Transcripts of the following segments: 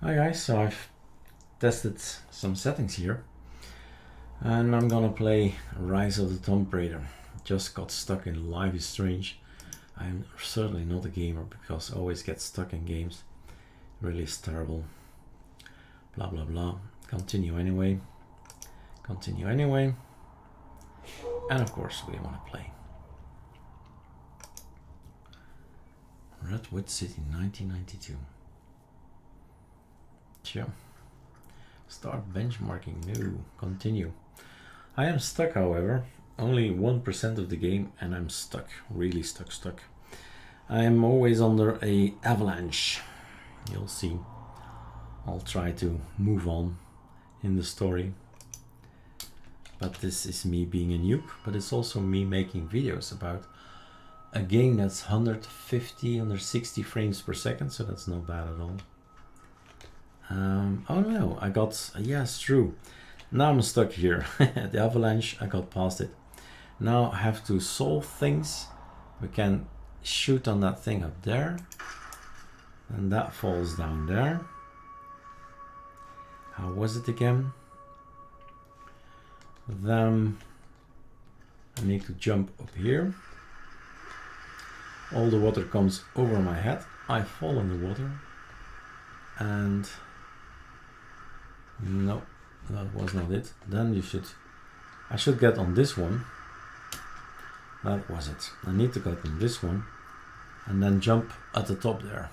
Hi guys, so I've tested some settings here and I'm gonna play Rise of the Tomb Raider. Just got stuck in Life is Strange. I'm certainly not a gamer because I always get stuck in games. Really is terrible. Blah blah blah. Continue anyway. Continue anyway. And of course we want to play. Redwood City 1992. Sure. Start benchmarking. No. Continue. I am stuck, however. Only 1% of the game and I'm stuck. Really stuck. I am always under a avalanche. You'll see. I'll try to move on in the story. But this is me being a noob, but it's also me making videos about a game that's 150, 160 frames per second, so that's not bad at all. Oh no, I got, yes, true. Now I'm stuck here. The avalanche, I got past it. Now I have to solve things. We can shoot on that thing up there. And that falls down there. How was it again? Then I need to jump up here. All the water comes over my head. I fall in the water. And no, that was not it. Then I should get on this one. That was it. I need to get on this one and then jump at the top there.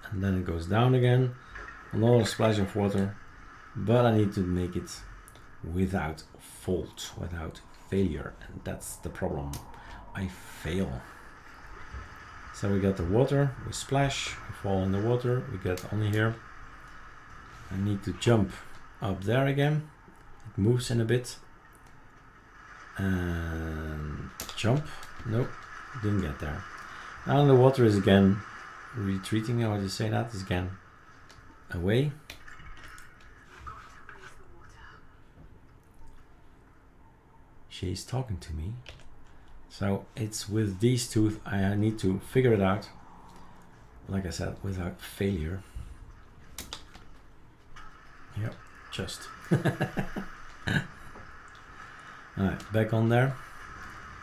And then it goes down again. Another splash of water. But I need to make it without fault, without failure. And that's the problem. I fail. So we got the water, we splash, we fall in the water, we get on here. I need to jump up there again. It moves in a bit. And jump. Nope, didn't get there. Now the water is again retreating, how do you say that? Is again away. She's talking to me. So it's with these two, I need to figure it out. Like I said, without failure. Yep, just. Alright, back on there.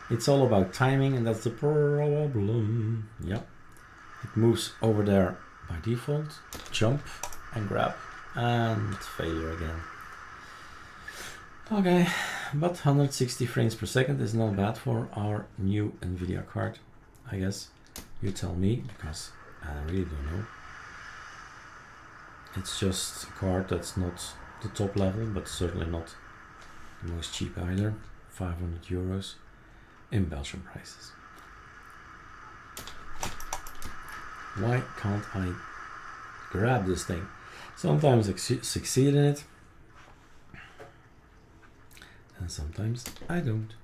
It's all about timing and that's the problem. Yep. It moves over there by default. Jump and grab and failure again. Okay, but 160 frames per second is not bad for our new NVIDIA card, I guess. You tell me, because I really don't know. It's just a card that's not the top level, but certainly not the most cheap either. 500 euros in Belgian prices. Why can't I grab this thing? Sometimes I succeed in it. And sometimes I don't.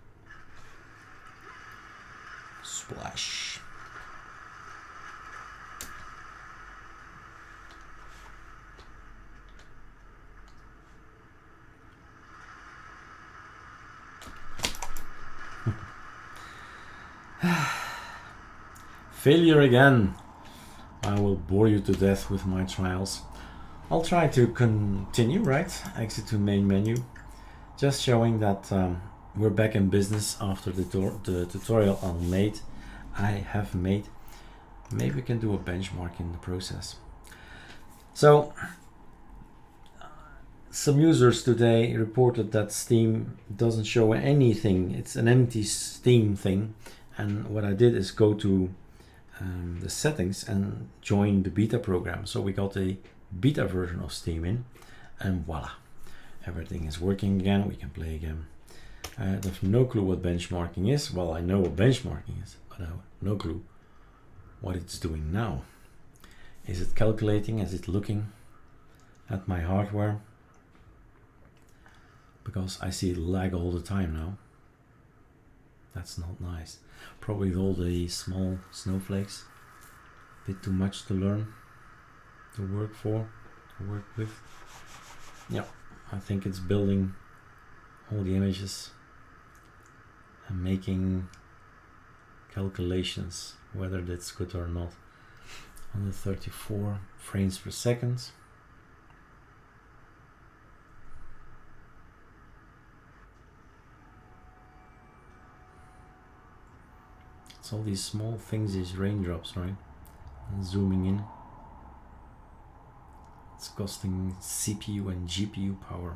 Splash. Failure again. I will bore you to death with my trials. I'll try to continue, right? Exit to main menu. Just showing that we're back in business after the tutorial I have made. Maybe we can do a benchmark in the process. So, some users today reported that Steam doesn't show anything. It's an empty Steam thing. And what I did is go to the settings and join the beta program. So we got a beta version of Steam in, and voila. Everything is working again, we can play again. I have no clue what benchmarking is. Well, I know what benchmarking is, but I have no clue what it's doing now. Is it calculating? Is it looking at my hardware? Because I see it lag all the time now. That's not nice. Probably with all the small snowflakes. A bit too much to learn, to work with. Yeah. I think it's building all the images and making calculations whether that's good or not. 134 frames per second. It's all these small things, these raindrops, right? And zooming in. It's costing CPU and GPU power.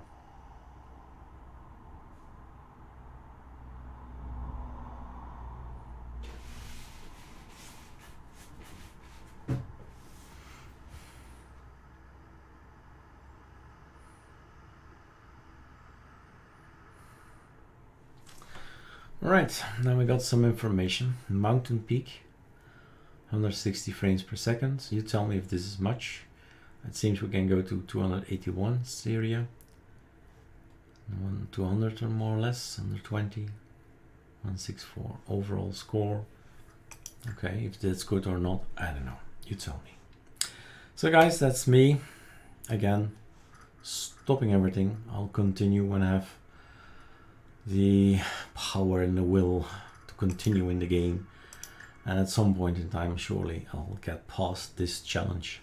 Alright, now we got some information. Mountain peak, 160 frames per second. You tell me if this is much. It seems we can go to 281 Syria. 200 or more or less, 120. 164 overall score. Okay, if that's good or not, I don't know. You tell me. So guys, that's me. Again, stopping everything. I'll continue when I have the power and the will to continue in the game, and at some point in time surely I'll get past this challenge.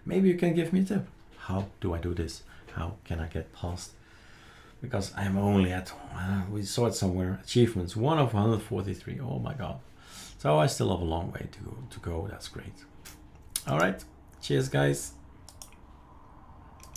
Maybe you can give me a tip. How do I do this? How can I get past? Because I'm only at we saw it somewhere, achievements 1 of 143. Oh my god. So I still have a long way to go. That's great. All right, cheers guys.